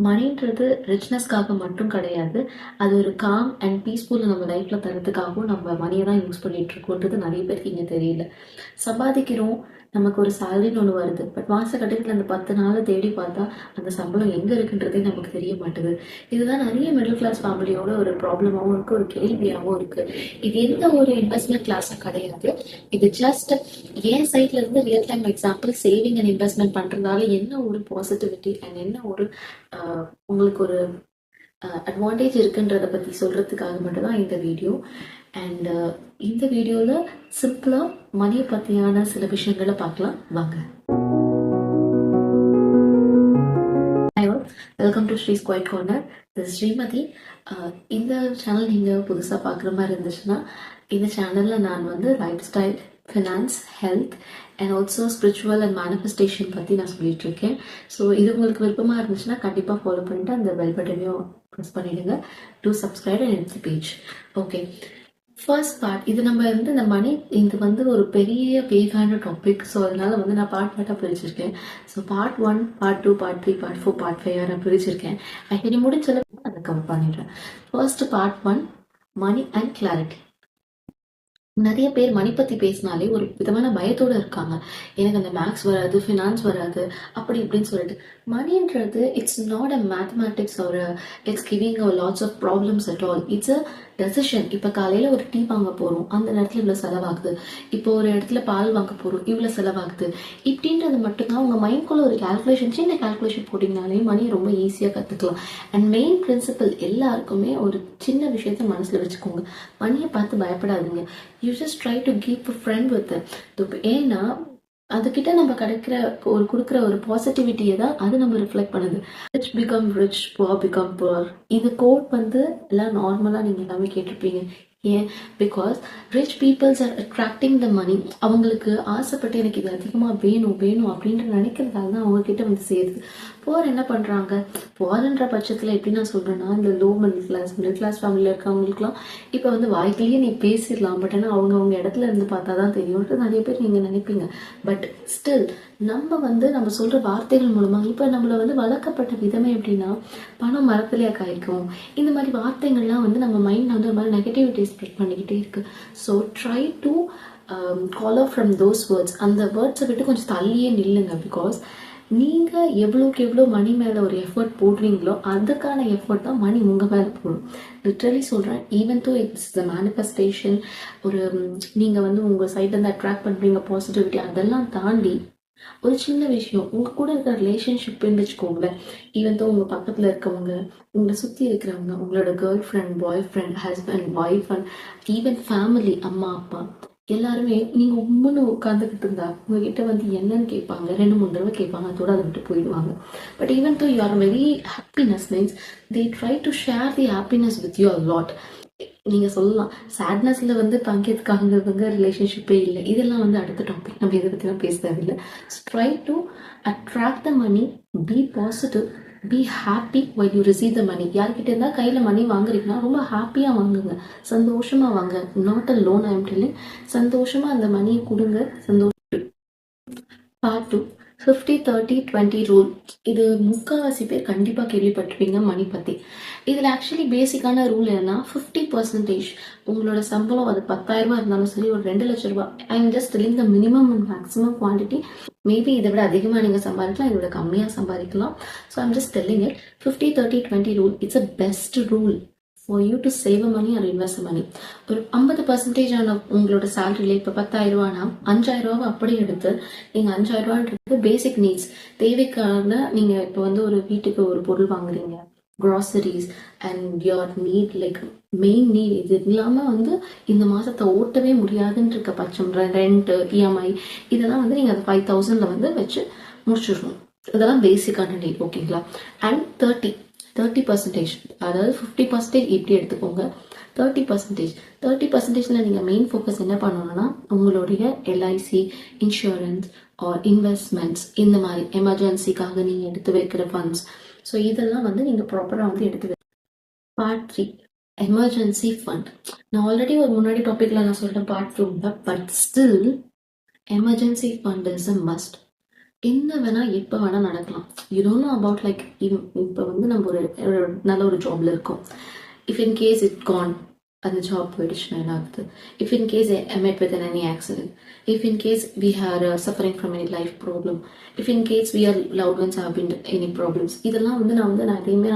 மணின்றது ரிச்னஸ்க்காக மட்டும் கிடையாது. அது ஒரு காம் அண்ட் பீஸ்ஃபுல் நம்ம லைஃப்ல தரதுக்காகவும் நம்ம மணிய தான் யூஸ் பண்ணிட்டு இருக்கோன்றது நெறைய பேருக்கு இங்க தெரியல. சம்பாதிக்கிறோம், நமக்கு ஒரு சேலரின்னு ஒண்ணு வருது. பட் மாச கடைசில அந்த 10 நாள தேடி பார்த்தா, அந்த சம்பளம் எங்க இருக்குன்றதே நமக்கு தெரிய மாட்டுது. இதுதான் நெறைய மிடில் கிளாஸ் ஃபேமிலியோட ஒரு ப்ராப்ளமாவும் இருக்கு, ஒரு கேள்வியாவும் இருக்கு. இது எந்த ஒரு இன்வெஸ்ட்மென்ட் கிளாஸும் கிடையாது. இது ஜஸ்ட் என் சைட்ல இருந்து real time example saving and investment பண்றதால என்ன ஒரு பாசிட்டிவிட்டி அண்ட் என்ன ஒரு உங்களுக்கு ஒரு அட்வான்டேஜ் இருக்குன்றத பற்றி சொல்கிறதுக்காக மட்டும்தான் இந்த வீடியோ. அண்ட் இந்த வீடியோவில் சிம்பிளாக மணியை பற்றியான சில விஷயங்களை பார்க்கலாம் வாங்க. Welcome to Sri's quiet corner. This Srimathi. இந்த சேனல் நீங்கள் புதுசாக பார்க்குற மாதிரி இருந்துச்சுன்னா இந்த சேனலில் நான் வந்து life style, finance, health and also spiritual and manifestation பற்றி நான் சொல்லிட்டு இருக்கேன். ஸோ இது உங்களுக்கு விருப்பமாக இருந்துச்சுன்னா கண்டிப்பாக ஃபாலோ பண்ணிட்டு அந்த பெல் பட்டனையும் ப்ரெஸ் பண்ணிடுங்க. To subscribe and health page. Okay, first part. இது நம்ம வந்து இந்த மணி, இது வந்து ஒரு பெரிய வேகான டாபிக். ஸோ அதனால வந்து நான் பார்ட்டாக பிரிச்சிருக்கேன். So part 1, part 2, part 3, part 4, part 5 நான் பிரிச்சிருக்கேன். ஆக்சுவலி முடிஞ்சளவு அதை கவர் பண்ணிடுறேன். First part 1, money and clarity. நிறைய பேர் மணி பற்றி பேசினாலே ஒரு விதமான பயத்தோடு இருக்காங்க. எனக்கு அந்த மேக்ஸ் வராது, ஃபினான்ஸ் வராது, அப்படி இப்படின்னு சொல்லிட்டு. மணின்றது இட்ஸ் நாட் அ மேத்தமேட்டிக்ஸ் ஒரு it's giving a lots of problems at all. It's a decision. இப்போ காலையில் ஒரு டீ வாங்க போகிறோம், அந்த நேரத்தில் இவ்வளோ செலவாகுது. இப்போ ஒரு இடத்துல பால் வாங்க போகிறோம், இவ்வளோ செலவாகுது. இப்படின்றது மட்டும்தான் உங்கள் மைண்ட்குள்ளே ஒரு கேல்குலேஷன், சின்ன கேல்குலேஷன் போட்டிங்கனாலே மணியை ரொம்ப ஈஸியாக கற்றுக்கலாம். அண்ட் மெயின் பிரின்சிபல் எல்லாருக்குமே ஒரு சின்ன விஷயத்த மனசில் வச்சுக்கோங்க. மணியை பார்த்து பயப்படாதீங்க. You just try to keep a friend with it. ஏன்னா அதுக்கிட்ட நம்ம கொடுக்குற ஒரு பாசிட்டிவிட்டியை தான் அது நம்ம ரிஃப்ளெக்ட் பண்ணுது. Rich become rich, poor become poor. இது கோட் வந்து எல்லாம் நார்மலாக நீங்கள் எல்லாமே கேட்டிருப்பீங்க. ஏன்? Because rich peoples are attracting the money. அவங்களுக்கு ஆசைப்பட்டு எனக்கு இது அதிகமாக வேணும் வேணும் அப்படின்ற நினைக்கிறதால தான் அவங்கக்கிட்ட வந்து சேருது. புவர் என்ன பண்ணுறாங்க? புவர்ன்ற பட்சத்தில் எப்படி நான் சொல்கிறேன்னா, இந்த லோ மிடில் கிளாஸ் ஃபேமிலியில் இருக்கவங்களுக்குலாம் இப்போ வந்து வாய்க்கிலேயே நீ பேசிடலாம். பட் ஆனால் அவங்க இடத்துல இருந்து பார்த்தா தான் தெரியும்ன்ட்டு நிறைய பேர் நீங்கள் நினைப்பீங்க. பட் ஸ்டில் நம்ம சொல்கிற வார்த்தைகள் மூலமாக இப்போ நம்மளை வந்து வளர்க்கப்பட்ட விதமே எப்படின்னா, பணம் மரத்துலேயே காய்க்கும், இந்த மாதிரி வார்த்தைகள்லாம் வந்து நம்ம மைண்டில் வந்து ஒரு மாதிரி நெகட்டிவிட்டி ஸ்ப்ரெட் பண்ணிக்கிட்டே இருக்கு. So try to call out from those words. அந்த வேர்ட்ஸை விட்டு கொஞ்சம் தள்ளியே நில்லுங்க. பிகாஸ் நீங்கள் எவ்வளோக்கு எவ்வளோ மணி மேலே ஒரு எஃபர்ட் போடுறீங்களோ அதுக்கான எஃபர்ட் தான் மணி உங்கள் மேலே போடும். லிட்ரலி சொல்கிறேன். Even though it's the manifestation, ஒரு நீங்கள் வந்து உங்கள் சைட்லேருந்து அட்ராக்ட் பண்ணுறீங்க பாசிட்டிவிட்டி, அதெல்லாம் தாண்டி ஒரு சின்ன விஷயம் உங்கள் கூட இருக்கிற ரிலேஷன்ஷிப்னு வச்சுக்கோங்களேன். ஈவன் தோ உங்கள் பக்கத்தில் இருக்கவங்க, உங்களை சுற்றி இருக்கிறவங்க, உங்களோட girl friend, bye friend, husband, wife and even family, அம்மா அப்பா எல்லாருமே நீங்கள் உண்மைன்னு உட்காந்துக்கிட்டு இருந்தா உங்ககிட்ட வந்து என்னன்னு கேட்பாங்க, 2-3 தடவை கேட்பாங்க, அதோட அதை விட்டு போயிடுவாங்க. But even though you are very happiness means they try to share the happiness with you a lot. நீங்கள் சொல்லலாம் சேட்னஸ்ல வந்து பங்கேற்காங்கிறவங்க ரிலேஷன்ஷிப்பே இல்லை. இதெல்லாம் வந்து அடுத்த டாபிக், நம்ம இதை பற்றிலாம் பேச தேவையில்லை. Try to attract the money, be positive, be happy when you receive the money. யார்கிட்ட இருந்தால் கையில் மணி வாங்குறீங்கன்னா ரொம்ப ஹாப்பியாக வாங்குங்க, சந்தோஷமாக வாங்க. Not a loan, I am telling. சந்தோஷமாக அந்த மணியை கொடுங்க. சந்தோஷம். Part 2, 50-30-20 rule. இது முக்கால்வாசி பேர் கண்டிப்பாக கேள்விப்பட்டிருப்பீங்க மணி பற்றி. இதில் ஆக்சுவலி பேசிக்கான ரூல் என்னன்னா, 50% உங்களோட சம்பளம் அது 10,000 இருந்தாலும் சரி, ஒரு 2 லட்ச ரூபா. I am just telling the minimum and maximum quantity. Maybe இதை விட அதிகமாக நீங்கள் சம்பாதிக்கலாம், இதை விட கம்மியாக சம்பாதிக்கலாம். So I'm just telling it. 50-30-20 rule it's a best rule for you to save a money or invest money. ஒரு 50% ஆன உங்களோட சேலரியில் இப்போ 10,000 ரூபானா 5,000 ரூபாவை அப்படி எடுத்து நீங்கள் 5,000 ரூபான்றது பேசிக் நீட்ஸ், தேவைக்கான. நீங்கள் இப்போ வந்து ஒரு வீட்டுக்கு ஒரு பொருள் வாங்குறீங்க, groceries and your need, like main need. இது இல்லாமல் வந்து இந்த மாதத்தை ஓட்டவே முடியாதுன்னு இருக்க பட்சம், ரெண்ட், இஎம்ஐ, இதெல்லாம் வந்து நீங்கள் அந்த 5,000 வந்து வச்சு முடிச்சிடணும். இதெல்லாம் பேசிக்கான நீட். ஓகேங்களா? அண்ட் 30%, அதாவது 50% இப்படி எடுத்துக்கோங்க. 30%, நீங்கள் மெயின் ஃபோக்கஸ் என்ன பண்ணணும்னா, உங்களுடைய எல்ஐசி, இன்சூரன்ஸ் ஆர் இன்வெஸ்ட்மெண்ட்ஸ், இந்த மாதிரி எமர்ஜென்சிக்காக நீங்கள் எடுத்து வைக்கிற ஃபண்ட்ஸ். ஸோ இதெல்லாம் வந்து நீங்கள் ப்ராப்பராக வந்து எடுத்து பார்ட் 3, எமர்ஜென்சி ஃபண்ட். நான் ஆல்ரெடி ஒரு முன்னாடி டாப்பிக்கில் நான் சொல்லிட்டேன் part 2, but still emergency fund is a must. என்ன வேணா எப்போ வேணா நடக்கலாம். You don't know about like இப்போ வந்து நம்ம ஒரு நல்ல ஒரு ஜாப்ல இருக்கோம். If in case it gone, அந்த ஜாப் போயிடுச்சுன்னா என்ன ஆகுது? If in case I met with an any accident, if in case we are suffering from any life problem, if in case we are loved ones have been any problems, இதெல்லாம் வந்து நான் எதையுமே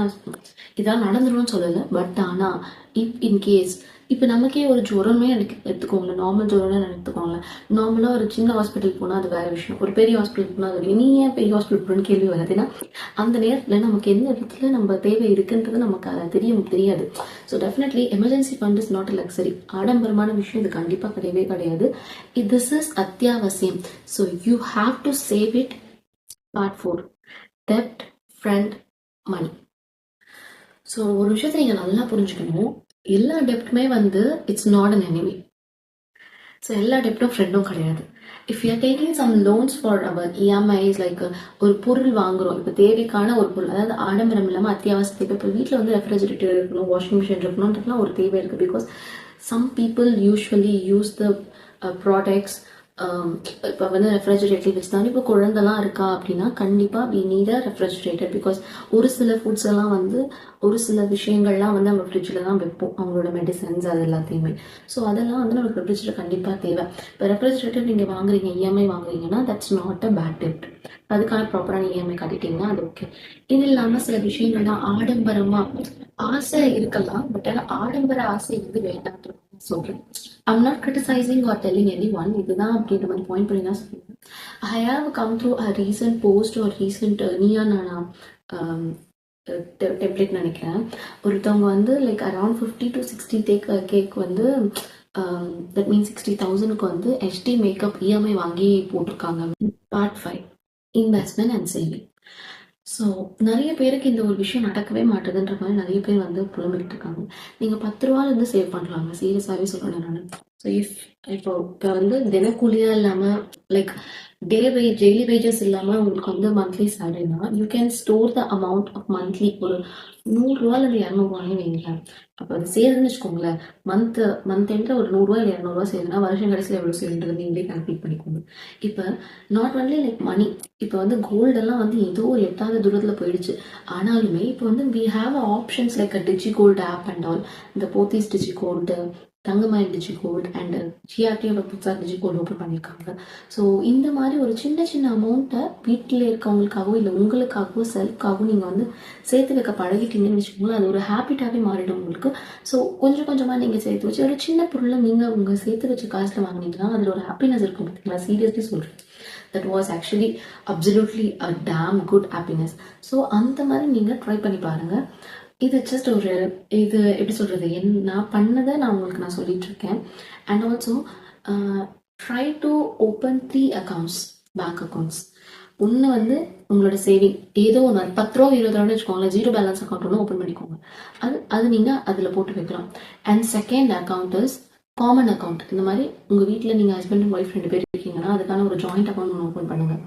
இதெல்லாம் நடந்துரும்னு சொல்லலை. But ஆனால் இப் in case இப்போ நமக்கே ஒரு ஜுரமே எடுத்துக்கோங்களேன், நார்மல் ஜுரம்னு எடுத்துக்கோங்களேன். நார்மலாக ஒரு சின்ன ஹாஸ்பிட்டல் போனால் அது வேறு விஷயம், ஒரு பெரிய ஹாஸ்பிட்டல் போனால் அது நீ ஏன் பெரிய ஹாஸ்பிட்டல் போகணுன்னு கேள்வி வராது. ஏன்னா அந்த நேரத்தில் நமக்கு எந்த இடத்துல நம்ம தேவை இருக்குன்றது நமக்கு அதை தெரியாது. So definitely emergency fund is not a luxury. ஆடம்பரமான விஷயம் இது கண்டிப்பாக கிடையவே கிடையாது. திஸ் இஸ் அத்தியாவசியம். So you have to save it. Part 4, டெப்ட், ஃப்ரெண்ட், மணி. ஸோ ஒரு விஷயத்தை நீங்கள் நல்லா புரிஞ்சுக்கணும். எல்லா டெப்ட்டுமே வந்து it's not an enemy. So எல்லா டெப்ட்டும் ஃப்ரெண்டும் கிடையாது. If you are taking some loans for our EMIs, like ஒரு பொருள் வாங்குறோம், இப்போ தேவைக்கான ஒரு பொருள், அதாவது ஆடம்பரம் இல்லாமல் அத்தியாவசிய தேவை. இப்போ வீட்டில் வந்து ரெஃப்ரிஜரேட்டர் இருக்கணும், வாஷிங் மிஷின் இருக்கணும்ன்றதுலாம் ஒரு தேவை இருக்குது. Because some people usually use the products. இப்போ வந்து ரெஃப்ரிஜரேட்டர் வச்சு தான் இப்போ குழந்தெல்லாம் இருக்கா அப்படின்னா கண்டிப்பாக we need a refrigerator. Because ஒரு சில ஃபுட்ஸ் எல்லாம் வந்து ஒரு சில விஷயங்கள்லாம் வந்து நம்ம ஃப்ரிட்ஜில் தான் வைப்போம், அவங்களோட மெடிசன்ஸ் அது எல்லாத்தையுமே. ஸோ அதெல்லாம் வந்து நமக்கு ரெஃப்ரிஜரேட்டர் கண்டிப்பாக தேவை. இப்போ ரெஃப்ரிஜரேட்டர் நீங்கள் வாங்குறீங்க, இஎம்ஐ வாங்குறீங்கன்னா தட்ஸ் நாட் அ பேட் டெப்ட். அதுக்கான ப்ராப்பரான இஎம்ஐ கட்டிட்டீங்கன்னா அது ஓகே. இது இல்லாமல் சில விஷயங்கள்லாம் ஆடம்பரமாக ஆசை இருக்கலாம், பட் ஆனால் ஆடம்பர ஆசை வந்து வேண்டாம் சொல்றேன். I'm not criticizing or telling anyone. இதுதான் அப்படின்ற மாதிரி பாயிண்ட் பண்ணி தான் சொல்லுவேன். I have come through a recent post or recent Neeya Naana template நினைக்கிறேன். ஒருத்தவங்க வந்து லைக் அரௌண்ட் 50 to 60 கேக் வந்து தட் மீன்ஸ் 60,000க்கு வந்து HD மேக்கப் இஎம்ஐ வாங்கி போட்டிருக்காங்க. Part 5, investment and saving. So நிறைய பேருக்கு இந்த ஒரு விஷயம் நடக்கவே மாட்டுதுன்ற மாதிரி நிறைய பேர் வந்து புலம்பிக்கிட்டு இருக்காங்க. நீங்கள் 10 ரூபாலேருந்து சேவ் பண்ணுறாங்க, சீரியஸாகவே சொல்லணும் நான். ஸோ இப்போ வந்து தினக்கூலியாக இல்லாமல் லைக் டெய்லி வேஜஸ் இல்லாமல் உங்களுக்கு வந்து மந்த்லி சேலரினா you can store the amount of monthly. ஒரு 100 ரூபாலேருந்து 200 வைங்களேன். அப்போ அது சேருதுன்னு வச்சுக்கோங்களேன். மந்த் எண்டில் ஒரு 100 இல்லை 200 சேருதுன்னா வருஷம் கடைசியில் எவ்வளோ சேருன்றது நீங்களே கால்குலேட் பண்ணிக்கோங்க. இப்போ நாட் ஒன்லி லைக் மணி, இப்போ வந்து கோல்டெல்லாம் வந்து ஏதோ ஒரு எட்டாவது தூரத்தில் போயிடுச்சு. ஆனாலுமே இப்போ வந்து we have options like a digi gold app and all. இந்த Pothys digi gold, Thangamayil digi gold and ஜிஆர்டியோட புதுசாக டிஜி கோல்டு ஓப்பன் பண்ணியிருக்காங்க. ஸோ இந்த மாதிரி ஒரு சின்ன சின்ன அமௌண்ட்டை வீட்டில் இருக்கவங்களுக்காகவோ இல்லை உங்களுக்காகவோ செல்ஃப்காகவும் நீங்கள் வந்து சேர்த்து வைக்க பழகிட்டீங்கன்னு வச்சுக்கோங்களேன். அது ஒரு ஹேபிட்டாகவே மாறிடும் உங்களுக்கு. ஸோ கொஞ்சம் கொஞ்சமாக நீங்கள் சேர்த்து வச்சு ஒரு சின்ன பொருளை நீங்கள் உங்கள் சேர்த்து வச்ச காசில் வாங்கினீங்கன்னா அதில் ஒரு ஹாப்பினஸ் இருக்கும் பார்த்தீங்களா. சீரியஸ்லி சொல்கிறேன், that was actually absolutely a damn good happiness. So அந்த மாதிரி நீங்கள் ட்ரை பண்ணி பாருங்கள். இது ஜஸ்ட் இது எப்படி சொல்கிறது, நான் பண்ணதை நான் உங்களுக்கு நான் சொல்லிட்டு இருக்கேன். And also try to open 3 accounts, bank accounts. ஒன்று வந்து உங்களோட சேவிங் ஏதோ ஒன்று 10 ரூபா 20 ரூபான்னு வச்சுக்கோங்களேன், 0 பேலன்ஸ் அக்கௌண்ட் ஒன்று ஓப்பன் பண்ணிக்கோங்க. அது நீங்கள் அதில் போட்டு வைக்கலாம். And second account is common account. இந்த மாதிரி உங்கள் வீட்டில் நீங்கள் ஹஸ்பண்ட் அண்ட் ஒய்ஃப் 2 பேர் இருக்கீங்கன்னா அதுக்கான ஒரு ஜாயிண்ட் அக்கௌண்ட் ஒன்று ஓப்பன் பண்ணுங்கள்.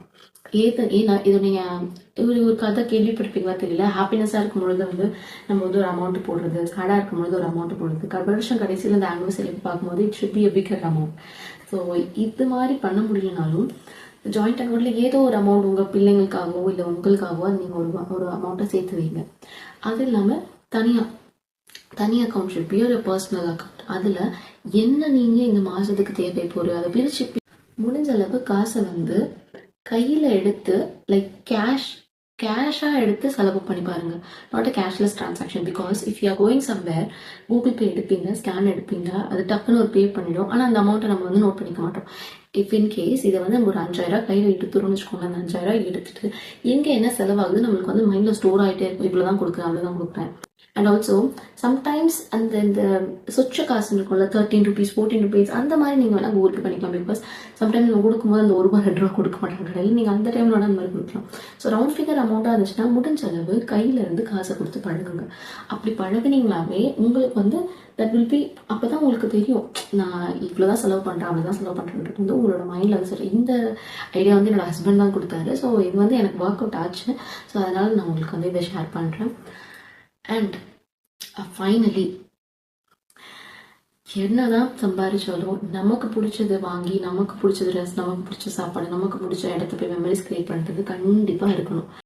ஏன்னா இது நீங்கள் ஒரு கதை கேள்விப்பட்டிருப்பீங்களா தெரியல. ஹாப்பினஸாக இருக்கும் பொழுது வந்து நம்ம வந்து ஒரு அமௌண்ட் போடுறது, சேடாக இருக்கும் பொழுது ஒரு அமௌண்ட் போடுறது, வருஷம் கடைசியில் இந்த ஆனிவர்சரி பார்க்கும்போது it should be a bigger amount. So இது மாதிரி பண்ண முடியலனாலும் ஜாயிண்ட் அக்கௌண்ட்டில் ஏதோ ஒரு அமௌண்ட் உங்கள் பிள்ளைங்களுக்காகவோ இல்லை உங்களுக்காகவோ நீங்கள் ஒரு அமௌண்ட்டை சேர்த்து வைங்க. அது இல்லாமல் தனி அக்கௌண்ட் ஷுட் பி ஒரு பர்சனல் அக்கௌண்ட். அதில் என்ன நீங்கள் இந்த மாதத்துக்கு தேவை போகிற அதை பிரித்து முடிஞ்ச அளவு காசை வந்து கையில் எடுத்து லைக் கேஷாக எடுத்து செலவு பண்ணி பாருங்கள். Not a cashless transaction. Because if you are going somewhere Google Pay எடுப்பீங்க, ஸ்கேன் எடுப்பீங்க, அது டக்குன்னு ஒரு பே பண்ணிடும். ஆனால் அந்த அமௌண்ட்டை நம்ம வந்து நோட் பண்ணிக்க மாட்டோம். இஃப் இன் கேஸ் இதை வந்து நம்ம ஒரு 5,000 கையில் எடுத்துறோம்னு வச்சுக்கோங்க. அந்த 5,000 எடுத்துட்டு எங்கே என்ன செலவாகுது நம்மளுக்கு வந்து மைண்டில் ஸ்டோர் ஆகிட்டே இருக்கும். இவ்வளோ தான் கொடுக்குறேன், அவ்வளோதான் கொடுக்குறேன். அண்ட் ஆல்சோ சம்டைம்ஸ் இந்த சொச்ச காசு இருக்கும்ல, 13 rupees 14 rupees அந்த மாதிரி நீங்கள் வேணால் கூகுள் பே பண்ணிக்கலாம். பிகாஸ் சம்டைம்ஸ் நீங்கள் கொடுக்கும்போது அந்த 1 ரூபா 2 ரூபா கொடுக்க மாட்டாங்க கடையில். நீங்கள் அந்த டைமில் அந்த மாதிரி கொடுக்கலாம். ஸோ ரவுண்ட் ஃபிகர் அமௌண்ட்டாக இருந்துச்சுன்னா முடிஞ்ச அளவு கையில் இருந்து காசை கொடுத்து பழகுங்க. அப்படி பழகுனீங்களாவே உங்களுக்கு வந்து தட் வில் பி, அப்போ தான் உங்களுக்கு தெரியும் நான் இவ்வளோ தான் செலவு பண்ணுறேன், அவ்வளோ தான் செலவு பண்ணுறேன்றது வந்து உங்களோட மைண்டில் வந்து சரி. இந்த ஐடியா வந்து என்னோடய ஹஸ்பண்ட் தான் கொடுத்தாரு. ஸோ இது வந்து எனக்கு ஒர்க் அவுட் ஆச்சு. ஸோ அதனால் நான் உங்களுக்கு வந்து இதை ஷேர் பண்ணுறேன். And finally, என்னதான் சம்பாரிச்சாலும் நமக்கு பிடிச்சதை வாங்கி, நமக்கு பிடிச்ச ட்ரெஸ், நமக்கு பிடிச்ச சாப்பாடு, நமக்கு பிடிச்ச இடத்த போய் மெமரிஸ் கிரியேட் பண்ணுறது கண்டிப்பாக இருக்கணும்.